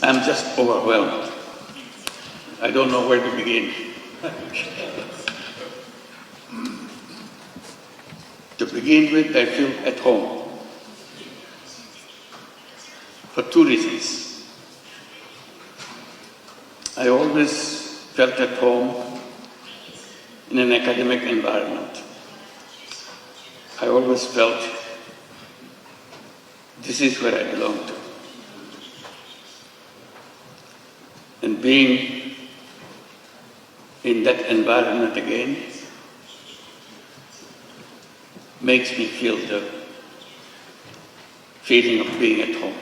I'm just overwhelmed. I don't know where to begin. To begin with, I feel at home for two reasons. I always felt at home in an academic environment. I always felt this is where I belong to. And being in that environment again makes me feel the feeling of being at home.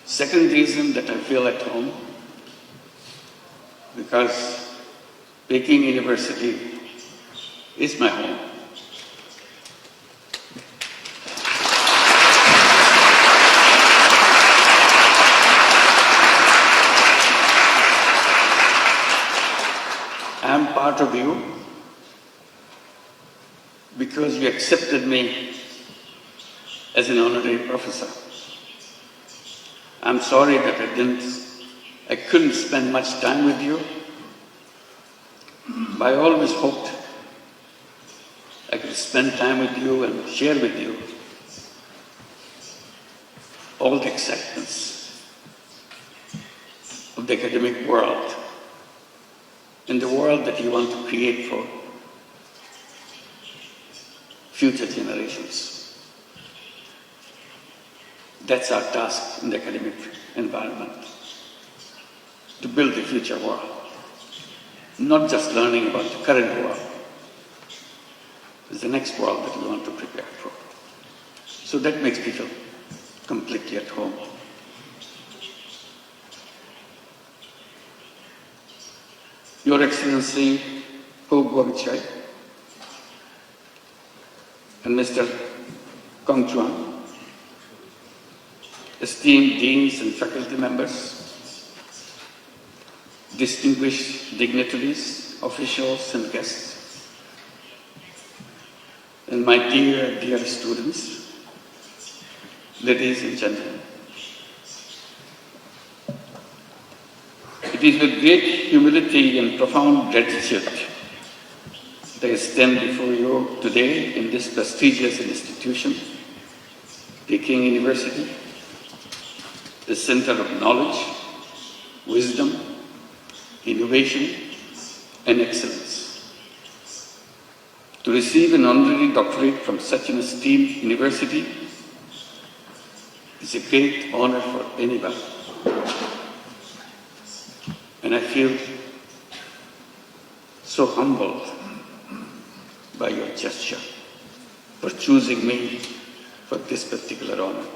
Second reason that I feel at home, because Peking University is my home. I am part of you because you accepted me as an honorary professor. I'm sorry that I couldn't spend much time with you, but I always hoped I could spend time with you and share with you all the excitements of the academic world and the world that you want to create for future generations. That's our task in the academic environment, to build the future world, not just learning about the current world. It's the next world that we want to prepare for. So that makes me feel completely at home. Your Excellency, Ho Guangchai, and Mr. Kong Chuan, esteemed deans and faculty members, distinguished dignitaries, officials and guests, and my dear, dear students, ladies and gentlemen. It is with great humility and profound gratitude that I stand before you today in this prestigious institution, Peking University, the center of knowledge, wisdom, innovation, and excellence. To receive an honorary doctorate from such an esteemed university is a great honor for anybody. And I feel so humbled by your gesture for choosing me for this particular honor.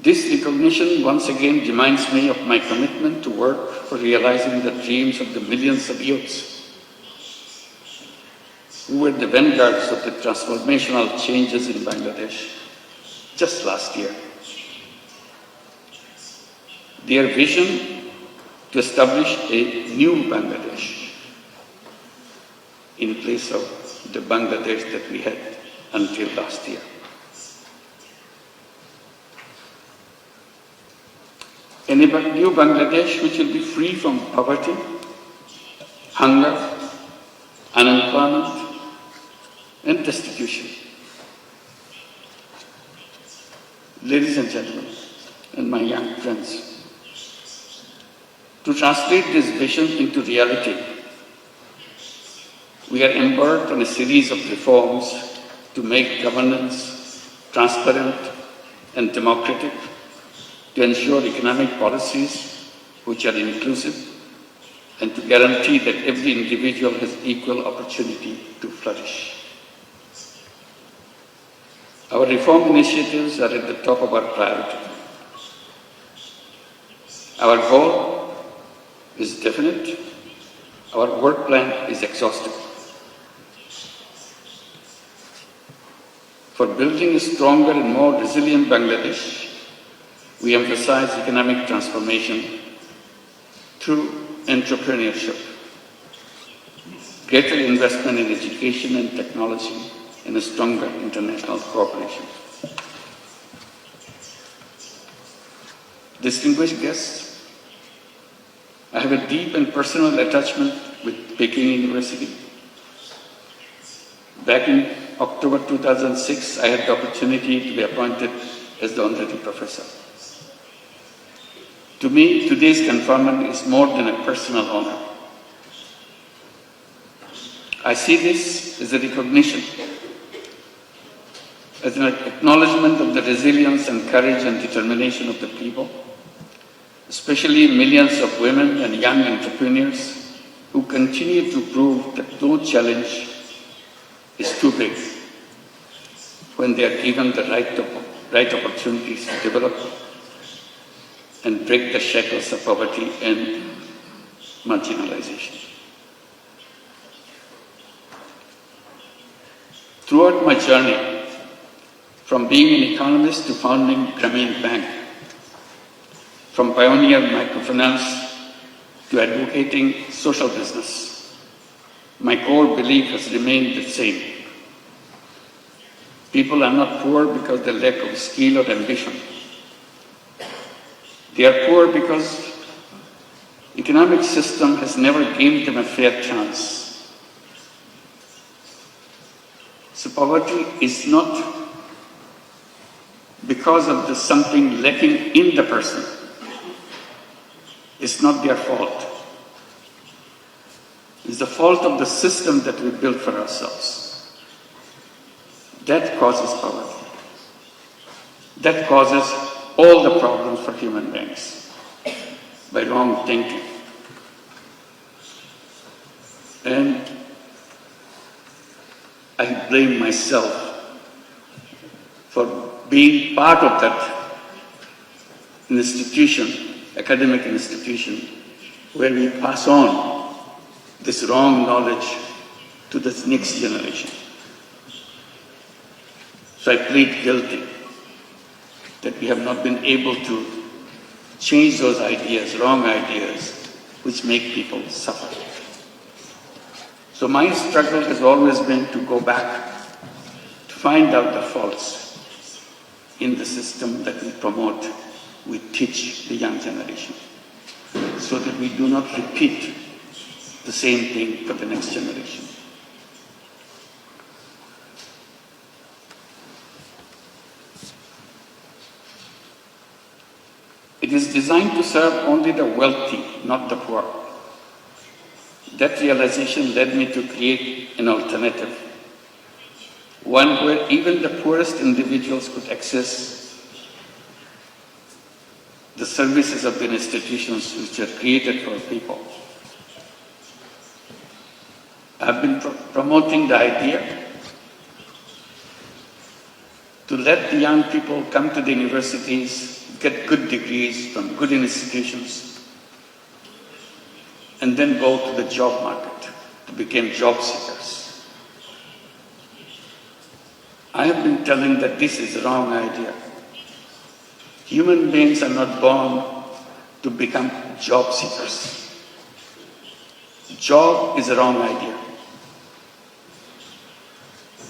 This recognition once again reminds me of my commitment to work for realizing the dreams of the millions of youths who were the vanguards of the transformational changes in Bangladesh just last year. Their vision to establish a new Bangladesh in place of the Bangladesh that we had until last year. A new Bangladesh which will be free from poverty, hunger, unemployment, and destitution. Ladies and gentlemen, and my young friends, to translate this vision into reality, we are embarked on a series of reforms to make governance transparent and democratic, to ensure economic policies which are inclusive, and to guarantee that every individual has equal opportunity to flourish. Our reform initiatives are at the top of our priority. Our goal is definite. Our work plan is exhaustive. For building a stronger and more resilient Bangladesh, we emphasize economic transformation through entrepreneurship, greater investment in education and technology, and a stronger international cooperation. Distinguished guests, I have a deep and personal attachment with Peking University. Back in October 2006, I had the opportunity to be appointed as the honorary professor. To me, today's conferment is more than a personal honor. I see this as a recognition, as an acknowledgement of the resilience and courage and determination of the people, especially millions of women and young entrepreneurs who continue to prove that no challenge is too big when they are given the right opportunities to develop and break the shackles of poverty and marginalization. Throughout my journey, from being an economist to founding Grameen Bank, from pioneer microfinance to advocating social business, my core belief has remained the same. People are not poor because they lack of skill or ambition. They are poor because the economic system has never given them a fair chance. So poverty is not because of the something lacking in the person. It's not their fault. It's the fault of the system that we built for ourselves. That causes poverty. That causes all the problems for human beings by wrong thinking. And I blame myself for being part of that institution, academic institution, where we pass on this wrong knowledge to the next generation. So I plead guilty that we have not been able to change those ideas, wrong ideas, which make people suffer. So my struggle has always been to go back, to find out the faults in the system that we promote, we teach the young generation, so that we do not repeat the same thing for the next generation. It is designed to serve only the wealthy, not the poor. That realization led me to create an alternative, one where even the poorest individuals could access the services of the institutions which are created for people. I've been promoting the idea to let the young people come to the universities, get good degrees from good institutions, and then go to the job market to become job seekers. I have been telling that this is a wrong idea. Human beings are not born to become job seekers. Job is a wrong idea.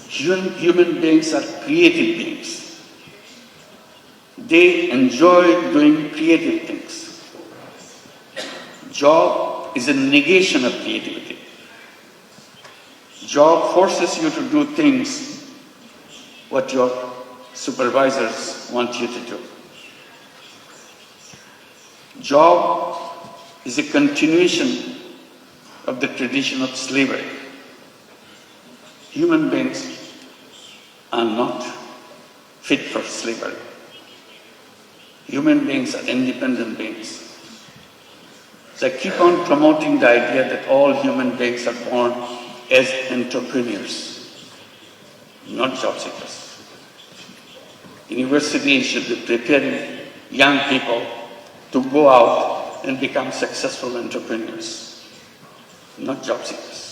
Human beings are creative beings. They enjoy doing creative things. Job is a negation of creativity. Job forces you to do things what your supervisors want you to do. Job is a continuation of the tradition of slavery. Human beings are not fit for slavery. Human beings are independent beings. So I keep on promoting the idea that all human beings are born as entrepreneurs, not job seekers. Universities should be preparing young people to go out and become successful entrepreneurs, not job seekers.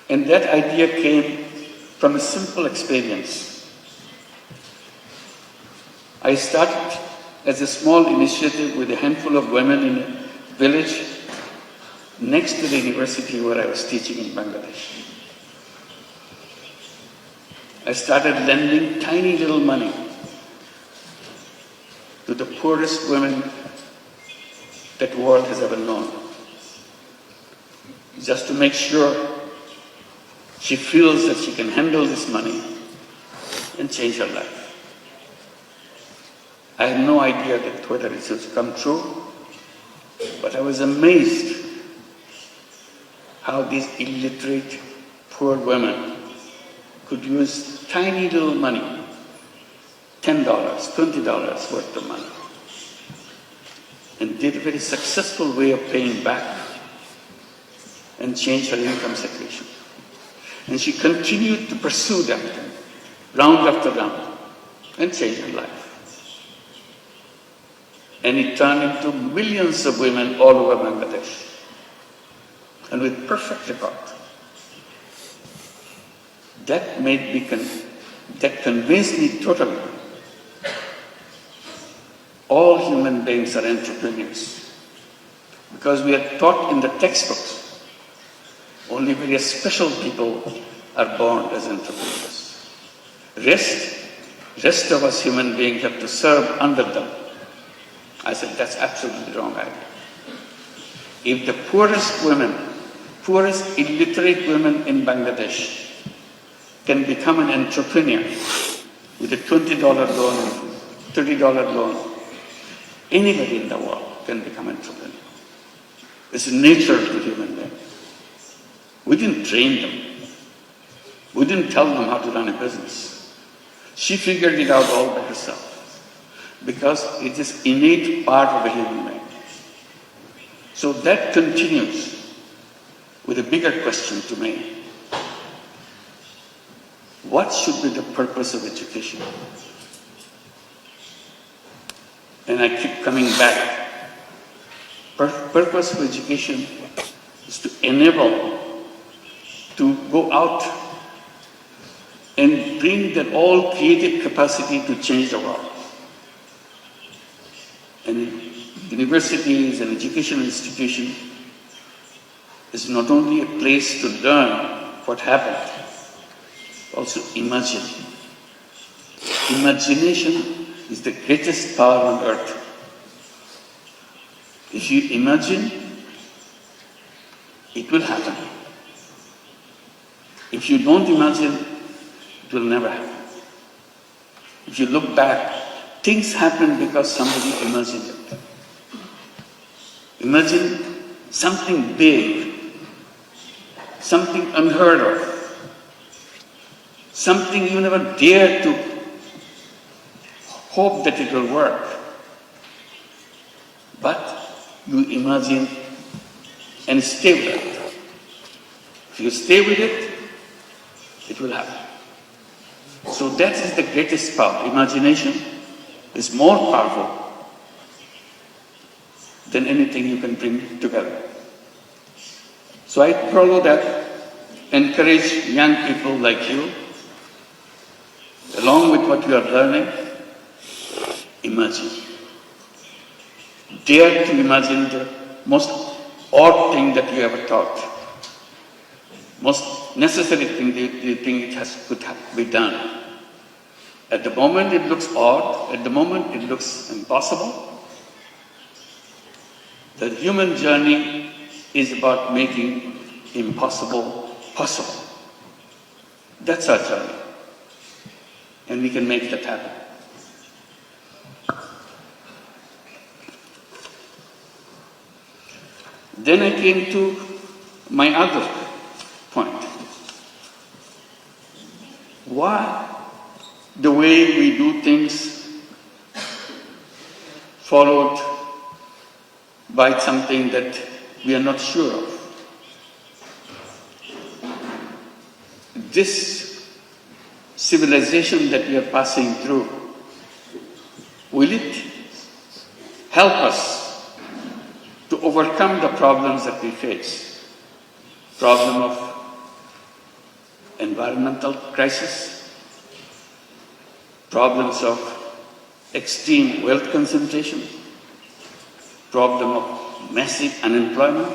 And that idea came from a simple experience. I started as a small initiative with a handful of women in a village next to the university where I was teaching in Bangladesh. I started lending tiny little money to the poorest women that the world has ever known, just to make sure she feels that she can handle this money and change her life. I had no idea that whether it would come true, but I was amazed how these illiterate, poor women could use tiny little money, $10, $20 worth of money, and did a very successful way of paying back and change her income situation. And she continued to pursue that round after round and change her life. And it turned into millions of women all over Bangladesh, and with perfect record. That convinced me totally. All human beings are entrepreneurs, because we are taught in the textbooks only very special people are born as entrepreneurs. Rest of us human beings have to serve under them. I said, that's absolutely the wrong idea. If the poorest illiterate women in Bangladesh can become an entrepreneur with a $20 loan, $30 loan, anybody in the world can become an entrepreneur. It's nature to human beings. We didn't train them. We didn't tell them how to run a business. She figured it out all by herself, because it is innate part of a human being. So that continues with a bigger question to me. What should be the purpose of education? And I keep coming back. Purpose of education is to enable to go out and bring that all creative capacity to change the world. And universities and educational institution is not only a place to learn what happened, also imagine. Imagination is the greatest power on earth. If you imagine, it will happen. If you don't imagine, it will never happen. If you look back, things happen because somebody imagined it. Imagine something big, something unheard of, something you never dared to hope that it will work. But you imagine and stay with it. If you stay with it, it will happen. So that is the greatest power. Imagination is more powerful than anything you can bring together. So I follow that, encourage young people like you, along with what you are learning, imagine. Dare to imagine the most odd thing that you ever thought, most necessary thing you think could be done. At the moment it looks odd, at the moment it looks impossible. The human journey is about making impossible possible. That's our journey. And we can make that happen. Then I came to my other point. Why the way we do things followed by something that we are not sure of? This civilization that we are passing through, will it help us to overcome the problems that we face? Problem of environmental crisis, problems of extreme wealth concentration, problem of massive unemployment,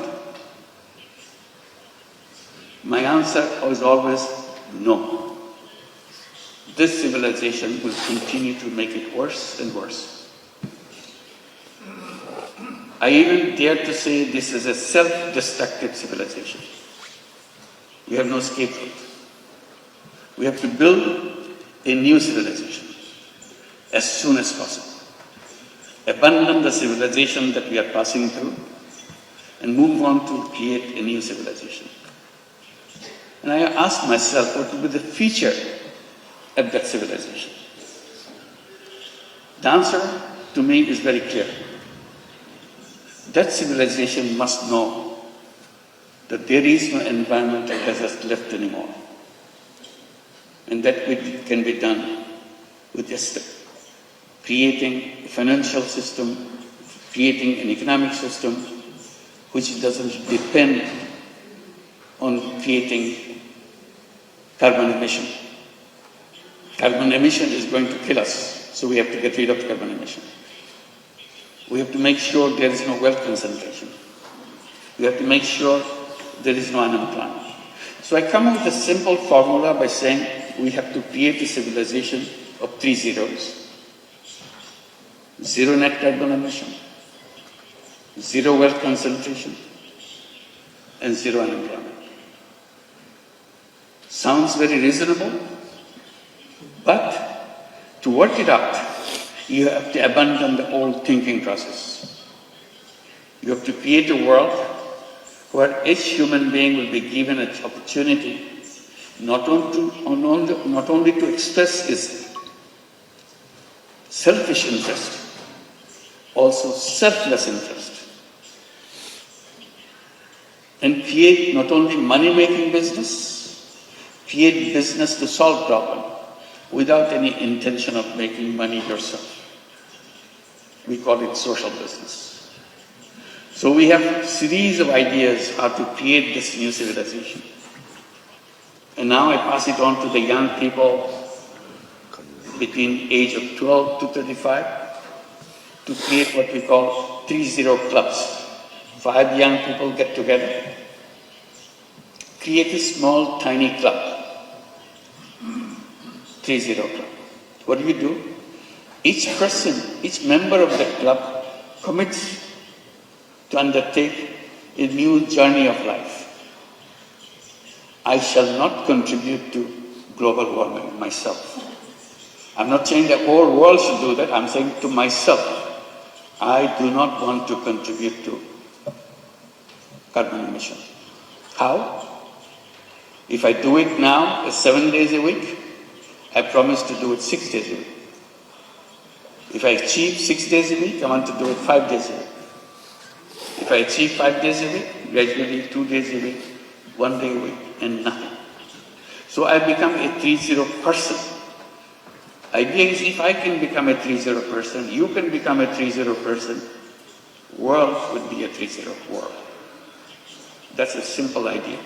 My answer was always no. This civilization will continue to make it worse and worse. I even dare to say this is a self-destructive civilization. We have no scapegoat. We have to build a new civilization as soon as possible. Abandon the civilization that we are passing through and move on to create a new civilization. And I asked myself, what will be the feature of that civilization? The answer to me is very clear. That civilization must know that there is no environmental hazard left anymore. And that can be done with just creating a financial system, creating an economic system which doesn't depend on creating carbon emission. Carbon emission is going to kill us, so we have to get rid of carbon emission. We have to make sure there is no wealth concentration. We have to make sure there is no unemployment. So I come up with a simple formula by saying we have to create a civilization of 3 zeros. 0 net carbon emission, 0 wealth concentration, and 0 unemployment. Sounds very reasonable, but to work it out, you have to abandon the old thinking process. You have to create a world where each human being will be given an opportunity not only to express his selfish interest, also selfless interest, and create not only money-making business, create business to solve problems without any intention of making money yourself. We call it social business. So we have a series of ideas how to create this new civilization. And now I pass it on to the young people between age of 12 to 35 to create what we call 3-0 clubs. 5 young people get together, create a small, tiny club. 3-0 club. What do? Each person, each member of the club commits to undertake a new journey of life. I shall not contribute to global warming myself. I'm not saying the whole world should do that. I'm saying to myself, I do not want to contribute to carbon emission. How? If I do it now, 7 days a week, I promise to do it 6 days a week. If I achieve 6 days a week, I want to do it 5 days a week. If I achieve 5 days a week, gradually 2 days a week, 1 day a week, and nothing. So I become a 3-0 person. Idea is if I can become a 3-0 person, you can become a 3-0 person, world would be a 3-0 world. That's a simple idea.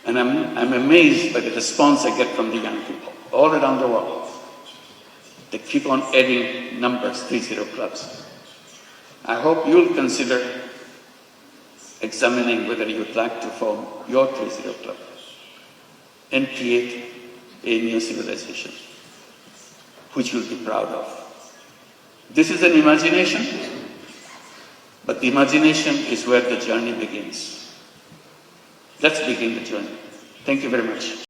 And I'm amazed by the response I get from the young people all around the world. They keep on adding numbers, 3-0 clubs. I hope you'll consider examining whether you'd like to form your 3-0 club and create a new civilization, which you'll be proud of. This is an imagination, but the imagination is where the journey begins. Let's begin the journey. Thank you very much.